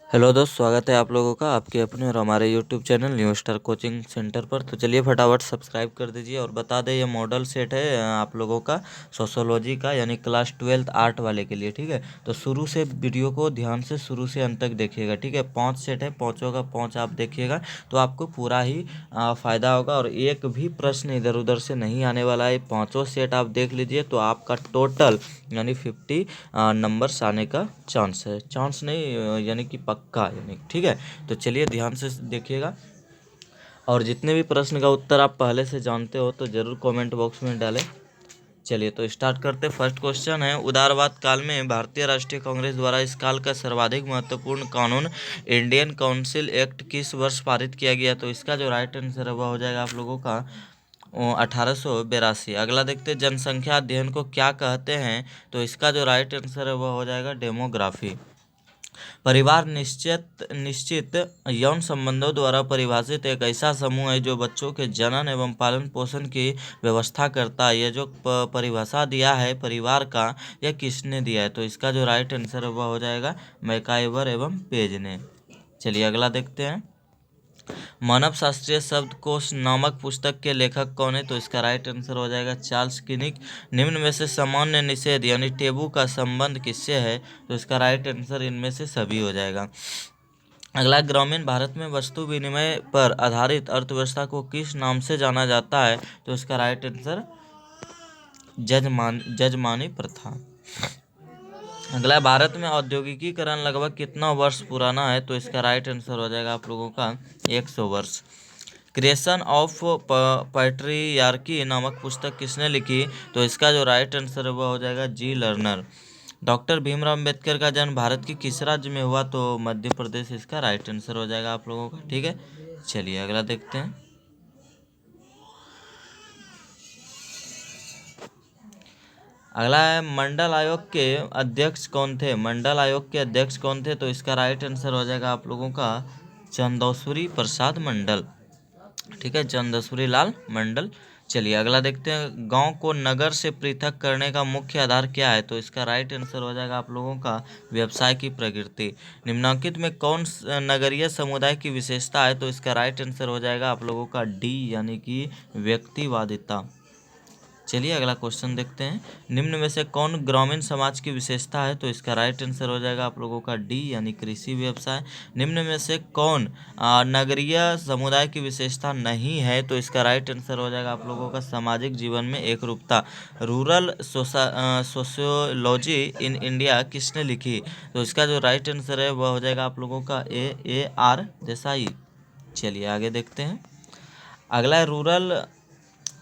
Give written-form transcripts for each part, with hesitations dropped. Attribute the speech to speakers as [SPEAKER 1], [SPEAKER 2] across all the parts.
[SPEAKER 1] Hello दोस्त, स्वागत है आप लोगों का आपके अपने और हमारे YouTube channel new star coaching centre पर। तो चलिए फटाफट सब्सक्राइब कर दीजिए और बता दें, ये मॉडल सेट है आप लोगों का सोशोलॉजी का, यानी क्लास 12 आर्ट वाले के लिए। ठीक है, तो शुरू से वीडियो को ध्यान से शुरू से अंत तक देखिएगा। ठीक है, 5 सेट है, पाँचों का 5 आप देखिएगा तो आपको पूरा ही फ़ायदा होगा और एक भी प्रश्न इधर उधर से नहीं आने वाला है। पाँचों सेट आप देख लीजिए तो आपका टोटल यानी 50 नंबर्स आने का चांस है। चांस नहीं यानी कि पक्का, यानी ठीक है। तो चलिए ध्यान से देखिएगा और जितने भी प्रश्न का उत्तर आप पहले से जानते हो तो ज़रूर कमेंट बॉक्स में डालें। चलिए तो स्टार्ट करते। फर्स्ट क्वेश्चन है, उदारवाद काल में भारतीय राष्ट्रीय कांग्रेस द्वारा इस काल का सर्वाधिक महत्वपूर्ण कानून इंडियन काउंसिल एक्ट किस वर्ष पारित किया गया? तो इसका जो राइट आंसर है वह हो जाएगा आप लोगों का 1882। अगला देखते हैं, जनसंख्या अध्ययन को क्या कहते हैं? तो इसका जो राइट आंसर है वह हो जाएगा डेमोग्राफी। परिवार निश्चित यौन संबंधों द्वारा परिभाषित एक ऐसा समूह है जो बच्चों के जनन एवं पालन पोषण की व्यवस्था करता है। यह जो परिभाषा दिया है परिवार का, यह किसने दिया है? तो इसका जो राइट आंसर है वह हो जाएगा मैकाइवर एवं पेज ने। चलिए अगला देखते हैं, मानव शास्त्रीय शब्दकोश नामक पुस्तक के लेखक कौन है? तो इसका राइट आंसर हो जाएगा चार्ल्स किनिक। निम्न में से सामान्य निषेध यानी टेबू का संबंध किससे है? तो इसका राइट आंसर इनमें से सभी हो जाएगा। अगला, ग्रामीण भारत में वस्तु विनिमय पर आधारित अर्थव्यवस्था को किस नाम से जाना जाता है? तो इसका राइट आंसर जजमानी प्रथा। अगला, भारत में औद्योगिकीकरण लगभग कितना वर्ष पुराना है? तो इसका राइट आंसर हो जाएगा आप लोगों का 100 वर्ष। क्रिएशन ऑफ पैट्रियार्की नामक पुस्तक किसने लिखी? तो इसका जो राइट आंसर है वह हो जाएगा जी लर्नर। डॉक्टर भीमराव अंबेडकर का जन्म भारत के किस राज्य में हुआ? तो मध्य प्रदेश इसका राइट आंसर हो जाएगा आप लोगों का। ठीक है, चलिए अगला देखते हैं। अगला है, मंडल आयोग के अध्यक्ष कौन थे? मंडल आयोग के अध्यक्ष कौन थे? तो इसका राइट आंसर हो जाएगा आप लोगों का चंदौसुरी प्रसाद मंडल। ठीक है, चंदौसुरी लाल मंडल। चलिए अगला देखते हैं, गांव को नगर से पृथक करने का मुख्य आधार क्या है? तो इसका राइट आंसर हो जाएगा आप लोगों का व्यवसाय की प्रकृति। निम्नलिखित में कौन नगरीय समुदाय की विशेषता है? तो इसका राइट आंसर हो जाएगा आप लोगों का डी यानी कि व्यक्तिवादिता। चलिए अगला क्वेश्चन देखते हैं, निम्न में से कौन ग्रामीण समाज की विशेषता है? तो इसका राइट आंसर हो जाएगा आप लोगों का डी यानी कृषि व्यवसाय। निम्न में से कौन नगरीय समुदाय की विशेषता नहीं है? तो इसका राइट आंसर हो जाएगा आप लोगों का सामाजिक जीवन में एकरूपता। रूरल सोशियोलॉजी इन इंडिया किसने लिखी? तो इसका जो राइट आंसर है वह हो जाएगा आप लोगों का AR देसाई। चलिए आगे देखते हैं, अगला है, रूरल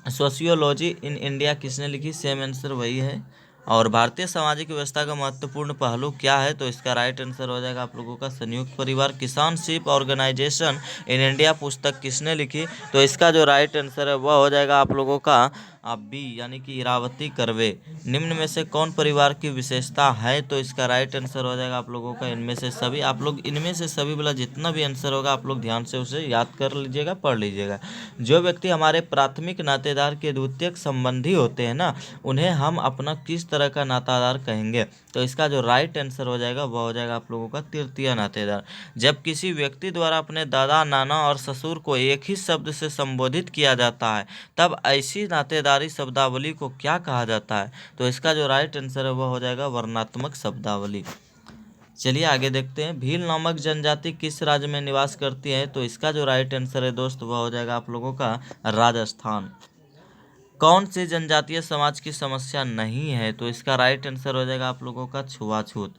[SPEAKER 1] सोशियोलॉजी इन इंडिया किसने लिखी? सेम आंसर वही है। और भारतीय सामाजिक व्यवस्था का महत्वपूर्ण पहलू क्या है? तो इसका राइट आंसर हो जाएगा आप लोगों का संयुक्त परिवार। किसानशिप ऑर्गेनाइजेशन इन इंडिया पुस्तक किसने लिखी? तो इसका जो राइट आंसर है वह हो जाएगा आप लोगों का बी यानी कि इरावती कर्वे। निम्न में से कौन परिवार की विशेषता है? तो इसका राइट आंसर हो जाएगा आप लोगों का इनमें से सभी। आप लोग इनमें से सभी वाला जितना भी आंसर होगा आप लोग ध्यान से उसे याद कर लीजिएगा, पढ़ लीजिएगा। जो व्यक्ति हमारे प्राथमिक नातेदार के द्वितीयक संबंधी होते हैं ना, उन्हें हम अपना किस तरह का नातेदार कहेंगे? तो इसका जो राइट आंसर हो जाएगा वह हो जाएगा आप लोगों का तृतीय नातेदार। जब किसी व्यक्ति द्वारा अपने दादा, नाना और ससुर को एक ही शब्द से संबोधित किया जाता है तब ऐसी नातेदारी शब्दावली को क्या कहा जाता है? तो इसका जो राइट आंसर है वह हो जाएगा वर्णात्मक शब्दावली। चलिए आगे देखते हैं, भील नामक जनजाति किस राज्य में निवास करती है? तो इसका जो राइट आंसर है दोस्त वह हो जाएगा आप लोगों का राजस्थान। कौन सी जनजातीय समाज की समस्या नहीं है? तो इसका राइट आंसर हो जाएगा आप लोगों का छुआछूत।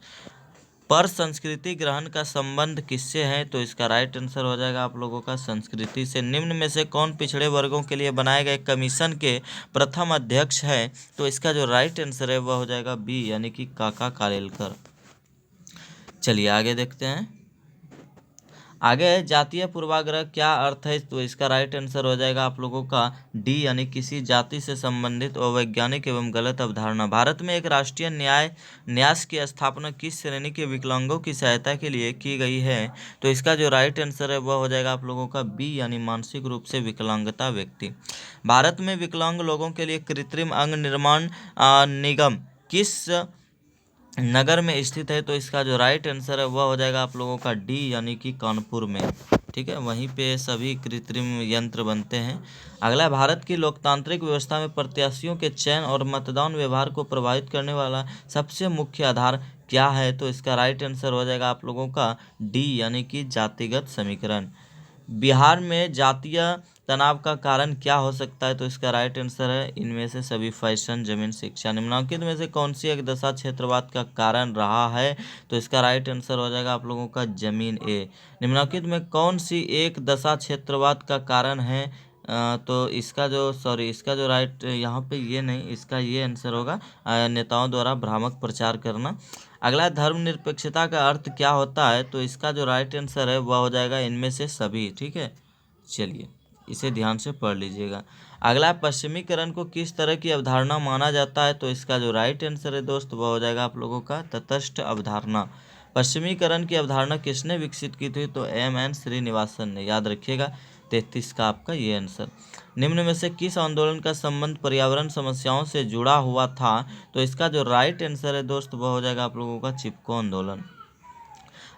[SPEAKER 1] पर संस्कृति ग्रहण का संबंध किससे है? तो इसका राइट आंसर हो जाएगा आप लोगों का संस्कृति से। निम्न में से कौन पिछड़े वर्गों के लिए बनाए गए कमीशन के प्रथम अध्यक्ष है? तो इसका जो राइट आंसर है वह हो जाएगा बी यानी कि काका कालेलकर। चलिए आगे देखते हैं, आगे है, जातीय पूर्वाग्रह क्या अर्थ है? तो इसका राइट आंसर हो जाएगा आप लोगों का डी यानी किसी जाति से संबंधित अवैज्ञानिक एवं गलत अवधारणा। भारत में एक राष्ट्रीय न्यास की स्थापना किस श्रेणी के विकलांगों की सहायता के लिए की गई है? तो इसका जो राइट आंसर है वह हो जाएगा आप लोगों का बी यानी मानसिक रूप से विकलांगता व्यक्ति। भारत में विकलांग लोगों के लिए कृत्रिम अंग निर्माण निगम किस नगर में स्थित है, तो इसका जो राइट आंसर है वह हो जाएगा आप लोगों का डी यानी कि कानपुर में। ठीक है, वहीं पे सभी कृत्रिम यंत्र बनते हैं। अगला है, भारत की लोकतांत्रिक व्यवस्था में प्रत्याशियों के चयन और मतदान व्यवहार को प्रभावित करने वाला सबसे मुख्य आधार क्या है? तो इसका राइट आंसर हो जाएगा आप लोगों का डी यानी कि जातिगत समीकरण। बिहार में जातीय तनाव का कारण क्या हो सकता है? तो इसका राइट आंसर है इनमें से सभी, फैशन, जमीन, शिक्षा। निम्नलिखित में से कौन सी एक दशा क्षेत्रवाद का कारण रहा है? तो इसका राइट आंसर हो जाएगा आप लोगों का जमीन ए। निम्नलिखित में कौन सी एक दशा क्षेत्रवाद का कारण है? तो इसका जो राइट यहाँ पे ये नहीं, इसका ये आंसर होगा नेताओं द्वारा भ्रामक प्रचार करना। अगला, धर्मनिरपेक्षता का अर्थ क्या होता है? तो इसका जो राइट आंसर है वह हो जाएगा इनमें से सभी। ठीक है, चलिए इसे ध्यान से पढ़ लीजिएगा। अगला, पश्चिमीकरण को किस तरह की अवधारणा माना जाता है? तो इसका जो राइट आंसर है दोस्त वह हो जाएगा आप लोगों का तटस्थ अवधारणा। पश्चिमीकरण की अवधारणा किसने विकसित की थी? तो एम.एन. श्रीनिवासन ने। याद रखिएगा 33 का आपका ये आंसर। निम्न में से किस आंदोलन का संबंध पर्यावरण समस्याओं से जुड़ा हुआ था? तो इसका जो राइट आंसर है दोस्त वह हो जाएगा आप लोगों का चिपको आंदोलन।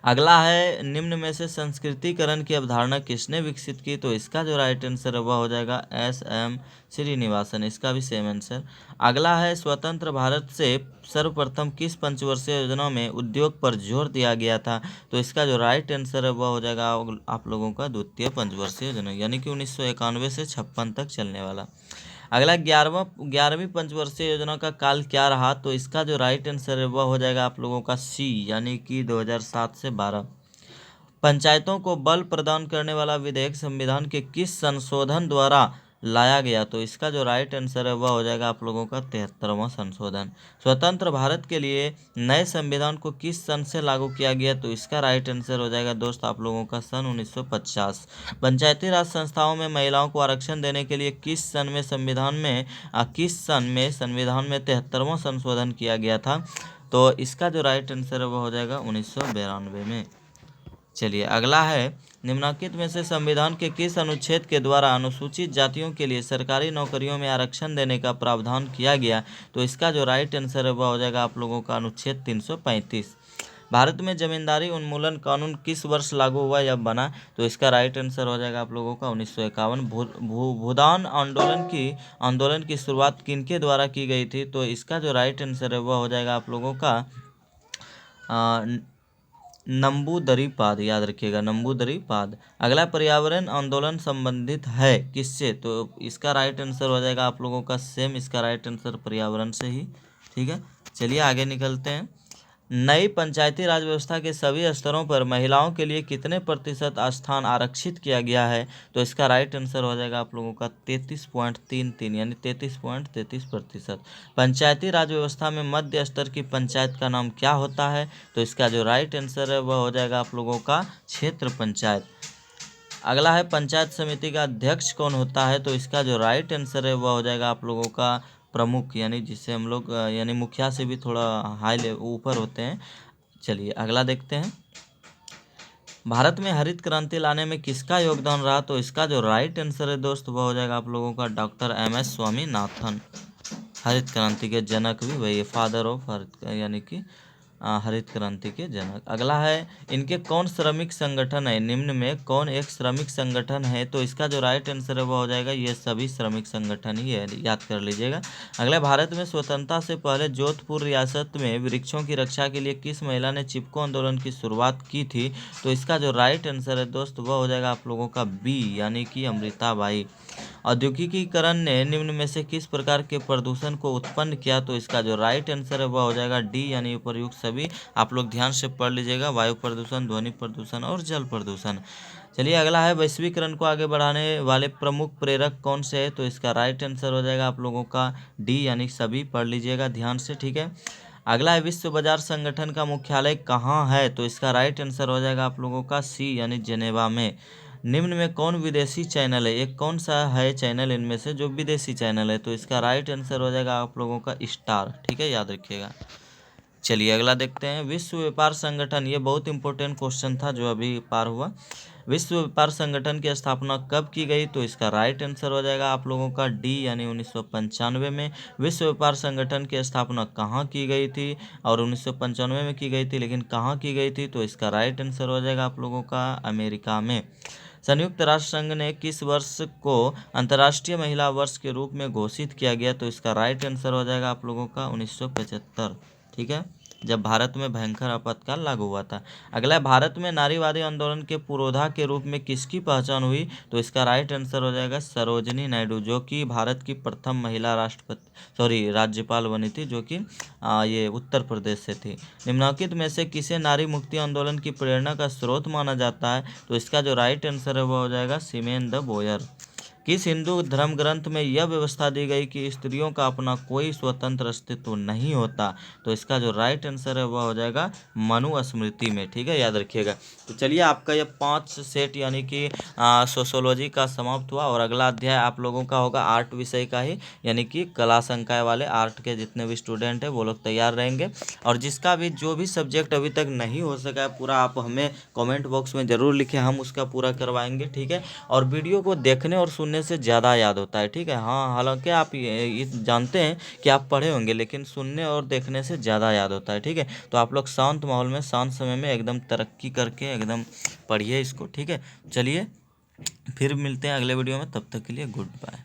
[SPEAKER 1] अगला है, निम्न में से संस्कृतिकरण की अवधारणा किसने विकसित की? तो इसका जो राइट आंसर है वह हो जाएगा एस.एम. श्रीनिवासन। इसका भी सेम आंसर। अगला है, स्वतंत्र भारत से सर्वप्रथम किस पंचवर्षीय योजना में उद्योग पर जोर दिया गया था? तो इसका जो राइट आंसर है वह हो जाएगा आप लोगों का द्वितीय पंचवर्षीय योजना, यानी कि 1991 से 56 तक चलने वाला। अगला, 11वीं पंचवर्षीय योजना का काल क्या रहा? तो इसका जो राइट आंसर है वह हो जाएगा आप लोगों का सी यानी कि 2007 से 12। पंचायतों को बल प्रदान करने वाला विधेयक संविधान के किस संशोधन द्वारा लाया गया? तो इसका जो राइट आंसर है वह हो जाएगा आप लोगों का 73वां संशोधन। स्वतंत्र भारत के लिए नए संविधान को किस सन से लागू किया गया? तो इसका राइट आंसर हो जाएगा दोस्त आप लोगों का सन 1950। पंचायती राज संस्थाओं में महिलाओं को आरक्षण देने के लिए किस सन में संविधान में 73वां संशोधन किया गया था? तो इसका जो राइट आंसर है वह हो जाएगा 1992 में। चलिए अगला है, निम्नलिखित में से संविधान के किस अनुच्छेद के द्वारा अनुसूचित जातियों के लिए सरकारी नौकरियों में आरक्षण देने का प्रावधान किया गया? तो इसका जो राइट आंसर है वह हो जाएगा आप लोगों का अनुच्छेद 335। भारत में जमींदारी उन्मूलन कानून किस वर्ष लागू हुआ या बना? तो इसका राइट आंसर हो जाएगा आप लोगों का 1951। भूदान आंदोलन की शुरुआत किनके द्वारा की गई थी? तो इसका जो राइट आंसर है वह हो जाएगा आप लोगों का नंबूदरी-पाद। याद रखिएगा नंबूदरी-पाद। अगला, पर्यावरण आंदोलन संबंधित है किससे? तो इसका राइट आंसर हो जाएगा आप लोगों का सेम, इसका राइट आंसर पर्यावरण से ही। ठीक है, चलिए आगे निकलते हैं। नई पंचायती राज व्यवस्था के सभी स्तरों पर महिलाओं के लिए कितने प्रतिशत स्थान आरक्षित किया गया है? तो इसका राइट आंसर हो जाएगा आप लोगों का 33.33 यानी 33.33%। पंचायती राज व्यवस्था में मध्य स्तर की पंचायत का नाम क्या होता है? तो इसका जो राइट आंसर है वह हो जाएगा आप लोगों का क्षेत्र पंचायत। अगला है, पंचायत समिति का अध्यक्ष कौन होता है? तो इसका जो राइट आंसर है वह हो जाएगा आप लोगों का प्रमुख, यानी जिसे हम लोग यानी मुखिया से भी थोड़ा हाई ऊपर होते हैं। चलिए अगला देखते हैं। भारत में हरित क्रांति लाने में किसका योगदान रहा? तो इसका जो राइट आंसर है दोस्त वह हो जाएगा आप लोगों का डॉक्टर एम.एस. स्वामीनाथन। हरित क्रांति के जनक भी वही, फादर ऑफ हरित यानी कि हरित क्रांति के जनक। अगला है, इनके कौन श्रमिक संगठन है? निम्न में कौन एक श्रमिक संगठन है? तो इसका जो राइट आंसर है वो हो जाएगा ये सभी श्रमिक संगठन ही है, याद कर लीजिएगा। अगला, भारत में स्वतंत्रता से पहले जोधपुर रियासत में वृक्षों की रक्षा के लिए किस महिला ने चिपको आंदोलन की शुरुआत की थी? तो इसका जो राइट आंसर है दोस्त वह हो जाएगा आप लोगों का बी यानी कि अमृताबाई। औद्योगिकीकरण ने निम्न में से किस प्रकार के प्रदूषण को उत्पन्न किया? तो इसका जो राइट आंसर है वह हो जाएगा डी यानी उपर्युक्त सभी। आप लोग ध्यान से पढ़ लीजिएगा, वायु प्रदूषण, ध्वनि प्रदूषण और जल प्रदूषण। चलिए अगला है, वैश्वीकरण को आगे बढ़ाने वाले प्रमुख प्रेरक कौन से है? तो इसका राइट आंसर हो जाएगा आप लोगों का डी यानी सभी, पढ़ लीजिएगा ध्यान से। ठीक है, अगला है, विश्व बाजार संगठन का मुख्यालय कहाँ है? तो इसका राइट आंसर हो जाएगा आप लोगों का सी यानी जेनेवा में। निम्न में कौन विदेशी चैनल है? एक कौन सा है चैनल इनमें से जो विदेशी चैनल है? तो इसका राइट आंसर हो जाएगा आप लोगों का स्टार। ठीक है, याद रखिएगा। चलिए अगला देखते हैं। विश्व व्यापार संगठन, ये बहुत इंपॉर्टेंट क्वेश्चन था जो अभी पार हुआ। विश्व व्यापार संगठन की स्थापना कब की गई? तो इसका राइट आंसर हो जाएगा आप लोगों का डी यानी 1995 में। विश्व व्यापार संगठन की स्थापना कहाँ की गई थी? और 1995 में की गई थी, लेकिन कहाँ की गई थी? तो इसका राइट आंसर हो जाएगा आप लोगों का अमेरिका में। संयुक्त राष्ट्र संघ ने किस वर्ष को अंतर्राष्ट्रीय महिला वर्ष के रूप में घोषित किया गया? तो इसका राइट आंसर हो जाएगा आप लोगों का 1975। ठीक है, जब भारत में भयंकर आपातकाल लागू हुआ था। अगला है, भारत में नारीवादी आंदोलन के पुरोधा के रूप में किसकी पहचान हुई? तो इसका राइट आंसर हो जाएगा सरोजिनी नायडू, जो कि भारत की प्रथम महिला राज्यपाल बनी थी, जो कि ये उत्तर प्रदेश से थी। निम्नलिखित में से किसे नारी मुक्ति आंदोलन की प्रेरणा का स्रोत माना जाता है? तो इसका जो राइट आंसर है वो हो जाएगा सिमेन द बोयर। किस हिंदू धर्म ग्रंथ में यह व्यवस्था दी गई कि स्त्रियों का अपना कोई स्वतंत्र अस्तित्व नहीं होता? तो इसका जो राइट आंसर है वह हो जाएगा मनुस्मृति में। ठीक है, याद रखिएगा। तो चलिए आपका यह 5 सेट यानी कि सोशोलॉजी का समाप्त हुआ, और अगला अध्याय आप लोगों का होगा आर्ट विषय का ही, यानी कि कला संकाय वाले आर्ट के जितने भी स्टूडेंट हैं वो लोग तैयार रहेंगे। और जिसका भी जो भी सब्जेक्ट अभी तक नहीं हो सका है पूरा, आप हमें कमेंट बॉक्स में ज़रूर लिखें, हम उसका पूरा करवाएंगे। ठीक है, और वीडियो को देखने और सुनने से ज़्यादा याद होता है। ठीक है, हाँ, हालांकि आप ये जानते हैं कि आप पढ़े होंगे, लेकिन सुनने और देखने से ज़्यादा याद होता है। ठीक है, तो आप लोग शांत माहौल में शांत समय में एकदम तरक्की करके एकदम पढ़िए इसको। ठीक है, चलिए फिर मिलते हैं अगले वीडियो में, तब तक के लिए गुड बाय।